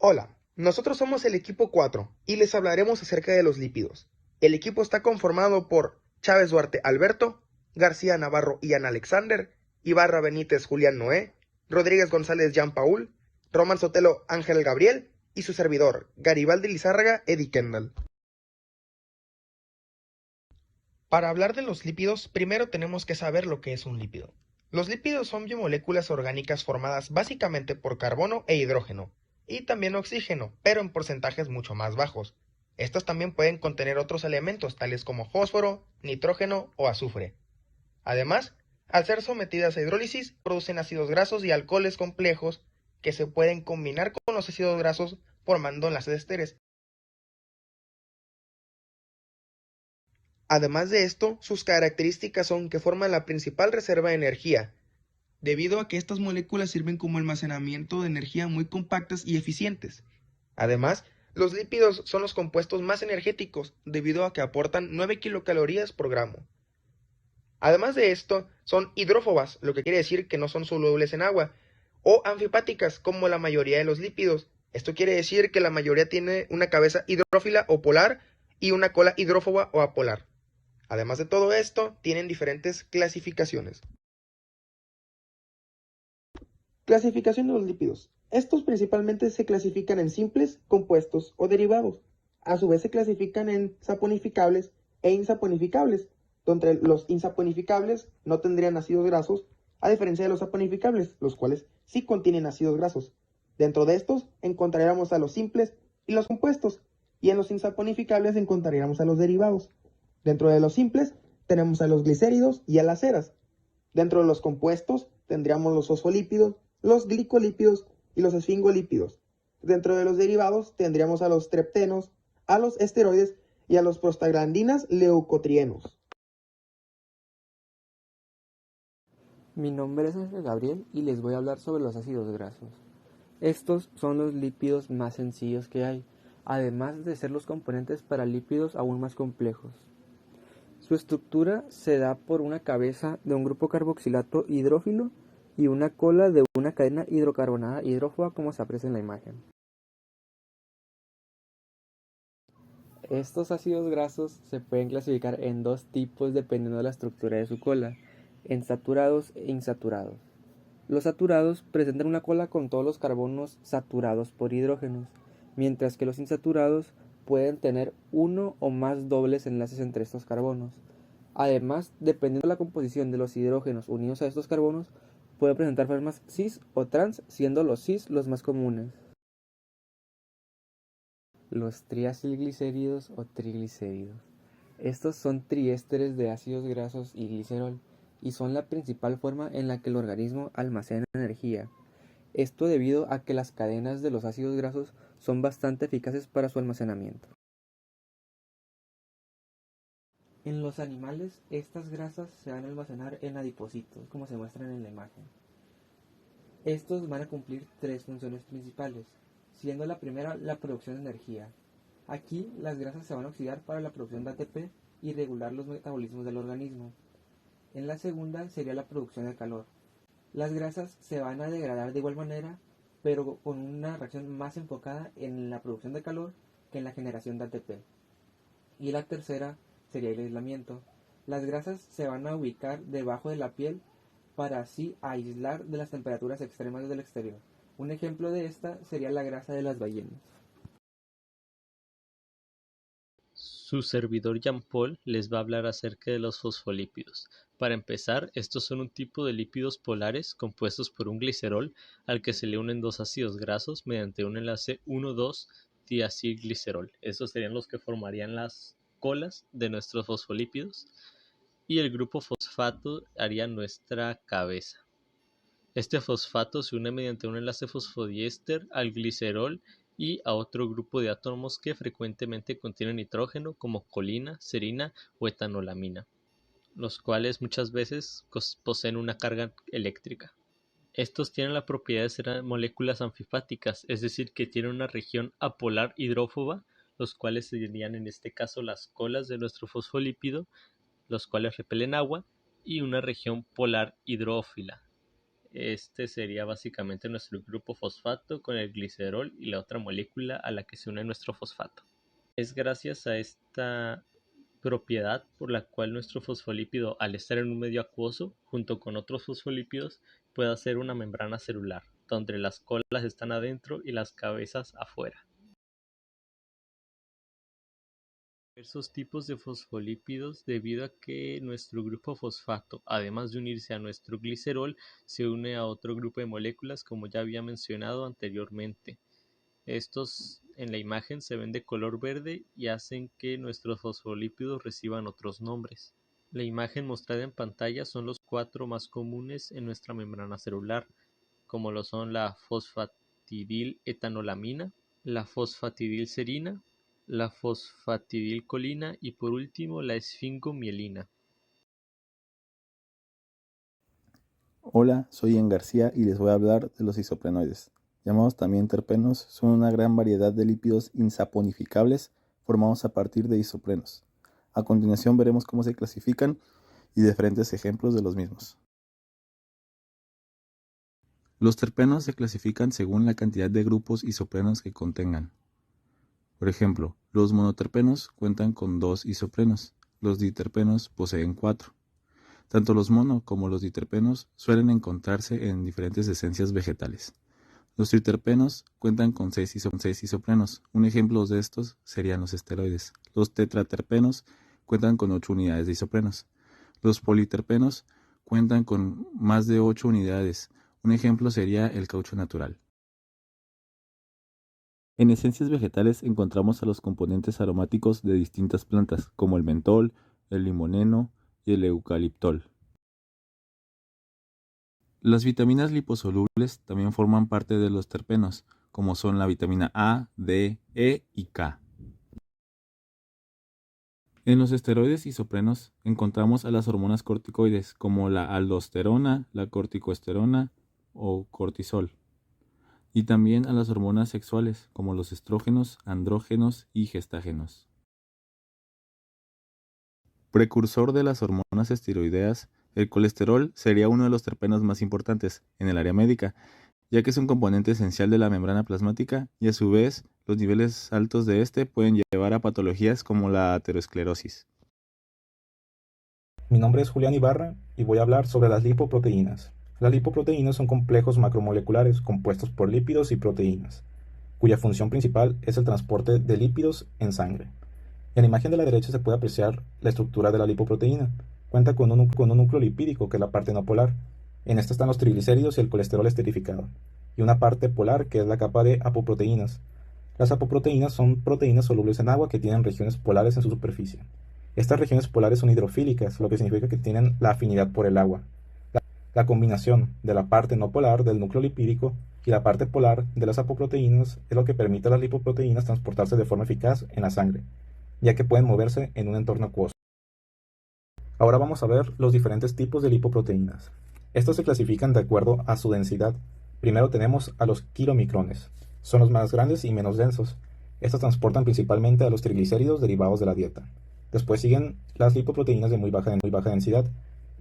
Hola, nosotros somos el equipo 4 y les hablaremos acerca de los lípidos. El equipo está conformado por Chávez Duarte Alberto, García Navarro Ian Alexander, Ibarra Benítez Julián Noé, Rodríguez González Jean Paul, Román Sotelo Ángel Gabriel y su servidor, Garibaldi Lizárraga Eddie Kendall. Para hablar de los lípidos, primero tenemos que saber lo que es un lípido. Los lípidos son biomoléculas orgánicas formadas básicamente por carbono e hidrógeno, y también oxígeno, pero en porcentajes mucho más bajos. Estas también pueden contener otros elementos tales como fósforo, nitrógeno o azufre. Además, al ser sometidas a hidrólisis, producen ácidos grasos y alcoholes complejos que se pueden combinar con los ácidos grasos formando enlaces esteres. Además de esto, sus características son que forman la principal reserva de energía, debido a que estas moléculas sirven como almacenamiento de energía muy compactas y eficientes. Además, los lípidos son los compuestos más energéticos, debido a que aportan 9 kilocalorías por gramo. Además de esto, son hidrófobas, lo que quiere decir que no son solubles en agua, o anfipáticas, como la mayoría de los lípidos. Esto quiere decir que la mayoría tiene una cabeza hidrófila o polar y una cola hidrófoba o apolar. Además de todo esto, tienen diferentes clasificaciones. Clasificación de los lípidos. Estos principalmente se clasifican en simples, compuestos o derivados. A su vez se clasifican en saponificables e insaponificables, donde los insaponificables no tendrían ácidos grasos, a diferencia de los saponificables, los cuales sí contienen ácidos grasos. Dentro de estos encontraríamos a los simples y los compuestos, y en los insaponificables encontraríamos a los derivados. Dentro de los simples tenemos a los glicéridos y a las ceras. Dentro de los compuestos tendríamos los fosfolípidos, los glicolípidos y los esfingolípidos. Dentro de los derivados tendríamos a los treptenos, a los esteroides y a los prostaglandinas leucotrienos. Mi nombre es Ángel Gabriel y les voy a hablar sobre los ácidos grasos. Estos son los lípidos más sencillos que hay, además de ser los componentes para lípidos aún más complejos. Su estructura se da por una cabeza de un grupo carboxilato hidrófilo y una cola de una cadena hidrocarbonada hidrófoba, como se aprecia en la imagen. Estos ácidos grasos se pueden clasificar en dos tipos dependiendo de la estructura de su cola, en saturados e insaturados. Los saturados presentan una cola con todos los carbonos saturados por hidrógenos, mientras que los insaturados pueden tener uno o más dobles enlaces entre estos carbonos. Además, dependiendo de la composición de los hidrógenos unidos a estos carbonos, pueden presentar formas cis o trans, siendo los cis los más comunes. Los triacilglicéridos o triglicéridos. Estos son triésteres de ácidos grasos y glicerol, y son la principal forma en la que el organismo almacena energía. Esto debido a que las cadenas de los ácidos grasos son bastante eficaces para su almacenamiento. En los animales, estas grasas se van a almacenar en adipocitos, como se muestran en la imagen. Estos van a cumplir tres funciones principales, siendo la primera la producción de energía. Aquí las grasas se van a oxidar para la producción de ATP y regular los metabolismos del organismo. En la segunda sería la producción de calor. Las grasas se van a degradar de igual manera, pero con una reacción más enfocada en la producción de calor que en la generación de ATP. Y la tercera sería el aislamiento. Las grasas se van a ubicar debajo de la piel para así aislar de las temperaturas extremas del exterior. Un ejemplo de esta sería la grasa de las ballenas. Su servidor Jean Paul les va a hablar acerca de los fosfolípidos. Para empezar, estos son un tipo de lípidos polares compuestos por un glicerol al que se le unen dos ácidos grasos mediante un enlace 1,2-diacilglicerol. Estos serían los que formarían las colas de nuestros fosfolípidos y el grupo fosfato haría nuestra cabeza. Este fosfato se une mediante un enlace fosfodiéster al glicerol y a otro grupo de átomos que frecuentemente contienen nitrógeno como colina, serina o etanolamina, los cuales muchas veces poseen una carga eléctrica. Estos tienen la propiedad de ser moléculas anfipáticas, es decir, que tienen una región apolar hidrófoba, los cuales serían en este caso las colas de nuestro fosfolípido, los cuales repelen agua, y una región polar hidrófila, este sería básicamente nuestro grupo fosfato con el glicerol y la otra molécula a la que se une nuestro fosfato. Es gracias a esta propiedad por la cual nuestro fosfolípido, al estar en un medio acuoso, junto con otros fosfolípidos, puede hacer una membrana celular, donde las colas están adentro y las cabezas afuera. Diversos tipos de fosfolípidos debido a que nuestro grupo fosfato, además de unirse a nuestro glicerol, se une a otro grupo de moléculas como ya había mencionado anteriormente. Estos en la imagen se ven de color verde y hacen que nuestros fosfolípidos reciban otros nombres. La imagen mostrada en pantalla son los 4 más comunes en nuestra membrana celular, como lo son la fosfatidil-etanolamina, la fosfatidilserina, la fosfatidilcolina y por último la esfingomielina. Hola, soy Ian García y les voy a hablar de los isoprenoides. Llamados también terpenos, son una gran variedad de lípidos insaponificables formados a partir de isoprenos. A continuación veremos cómo se clasifican y diferentes ejemplos de los mismos. Los terpenos se clasifican según la cantidad de grupos isoprenos que contengan. Por ejemplo, los monoterpenos cuentan con 2 isoprenos, los diterpenos poseen 4. Tanto los mono como los diterpenos suelen encontrarse en diferentes esencias vegetales. Los triterpenos cuentan con 6 isoprenos. Un ejemplo de estos serían los esteroides. Los tetraterpenos cuentan con 8 unidades de isoprenos. Los politerpenos cuentan con más de 8 unidades. Un ejemplo sería el caucho natural. En esencias vegetales encontramos a los componentes aromáticos de distintas plantas, como el mentol, el limoneno y el eucaliptol. Las vitaminas liposolubles también forman parte de los terpenos, como son la vitamina A, D, E y K. En los esteroides isoprenos encontramos a las hormonas corticoides, como la aldosterona, la corticoesterona o cortisol, y también a las hormonas sexuales, como los estrógenos, andrógenos y gestágenos. Precursor de las hormonas esteroideas, el colesterol sería uno de los terpenos más importantes en el área médica, ya que es un componente esencial de la membrana plasmática y a su vez los niveles altos de este pueden llevar a patologías como la aterosclerosis. Mi nombre es Julián Ibarra y voy a hablar sobre las lipoproteínas. Las lipoproteínas son complejos macromoleculares compuestos por lípidos y proteínas, cuya función principal es el transporte de lípidos en sangre. En la imagen de la derecha se puede apreciar la estructura de la lipoproteína. Cuenta con un núcleo lipídico, que es la parte no polar. En esta están los triglicéridos y el colesterol esterificado, y una parte polar, que es la capa de apoproteínas. Las apoproteínas son proteínas solubles en agua que tienen regiones polares en su superficie. Estas regiones polares son hidrofílicas, lo que significa que tienen la afinidad por el agua. La combinación de la parte no polar del núcleo lipídico y la parte polar de las apoproteínas es lo que permite a las lipoproteínas transportarse de forma eficaz en la sangre, ya que pueden moverse en un entorno acuoso. Ahora vamos a ver los diferentes tipos de lipoproteínas. Estos se clasifican de acuerdo a su densidad. Primero tenemos a los kilomicrones. Son los más grandes y menos densos. Estos transportan principalmente a los triglicéridos derivados de la dieta. Después siguen las lipoproteínas de muy baja densidad.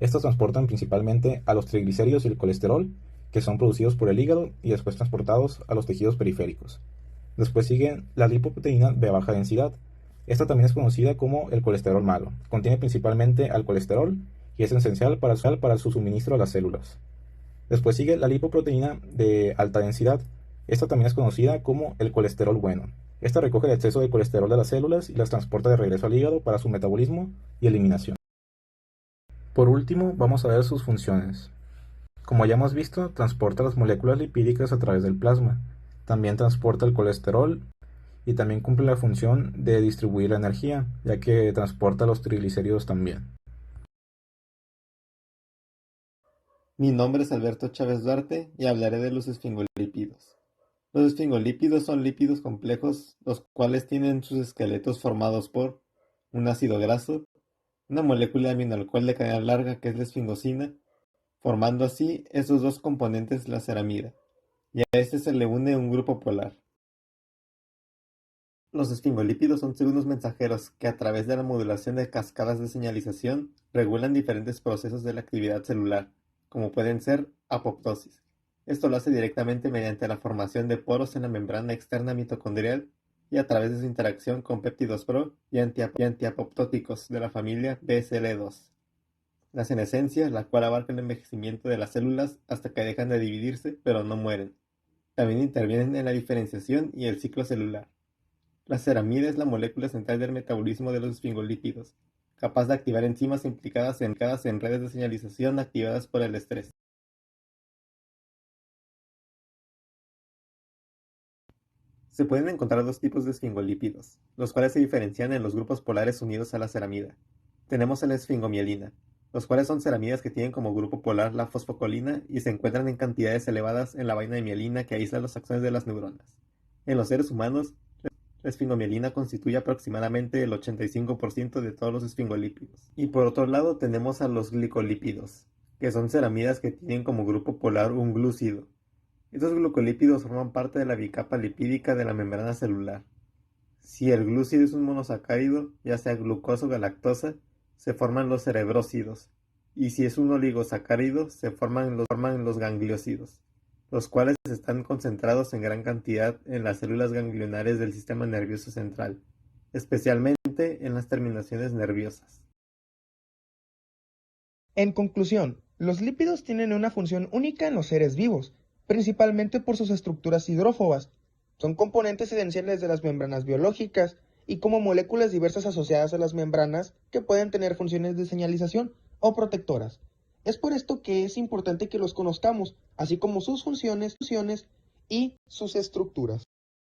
Estos transportan principalmente a los triglicéridos y el colesterol, que son producidos por el hígado y después transportados a los tejidos periféricos. Después siguen la lipoproteína de baja densidad. Esta también es conocida como el colesterol malo. Contiene principalmente al colesterol y es esencial para su suministro a las células. Después sigue la lipoproteína de alta densidad. Esta también es conocida como el colesterol bueno. Esta recoge el exceso de colesterol de las células y las transporta de regreso al hígado para su metabolismo y eliminación. Por último, vamos a ver sus funciones. Como ya hemos visto, transporta las moléculas lipídicas a través del plasma. También transporta el colesterol y también cumple la función de distribuir la energía, ya que transporta los triglicéridos también. Mi nombre es Alberto Chávez Duarte y hablaré de los esfingolípidos. Los esfingolípidos son lípidos complejos, los cuales tienen sus esqueletos formados por un ácido graso, una molécula de aminoalcohol de cadena larga que es la esfingosina, formando así esos dos componentes la ceramida, y a este se le une un grupo polar. Los esfingolípidos son segundos mensajeros que a través de la modulación de cascadas de señalización regulan diferentes procesos de la actividad celular, como pueden ser apoptosis. Esto lo hace directamente mediante la formación de poros en la membrana externa mitocondrial y a través de su interacción con péptidos pro y antiapoptóticos de la familia BSL2. La senescencia, la cual abarca el envejecimiento de las células hasta que dejan de dividirse, pero no mueren. También intervienen en la diferenciación y el ciclo celular. La ceramida es la molécula central del metabolismo de los esfingolípidos, capaz de activar enzimas implicadas en redes de señalización activadas por el estrés. Se pueden encontrar dos tipos de esfingolípidos, los cuales se diferencian en los grupos polares unidos a la ceramida. Tenemos la esfingomielina, los cuales son ceramidas que tienen como grupo polar la fosfocolina y se encuentran en cantidades elevadas en la vaina de mielina que aísla los axones de las neuronas. En los seres humanos, la esfingomielina constituye aproximadamente el 85% de todos los esfingolípidos. Y por otro lado tenemos a los glicolípidos, que son ceramidas que tienen como grupo polar un glúcido. Estos glucolípidos forman parte de la bicapa lipídica de la membrana celular. Si el glúcido es un monosacárido, ya sea glucosa o galactosa, se forman los cerebrósidos, y si es un oligosacárido, se forman los gangliósidos, los cuales están concentrados en gran cantidad en las células ganglionares del sistema nervioso central, especialmente en las terminaciones nerviosas. En conclusión, los lípidos tienen una función única en los seres vivos, principalmente por sus estructuras hidrófobas. Son componentes esenciales de las membranas biológicas y como moléculas diversas asociadas a las membranas que pueden tener funciones de señalización o protectoras. Es por esto que es importante que los conozcamos, así como sus funciones y sus estructuras.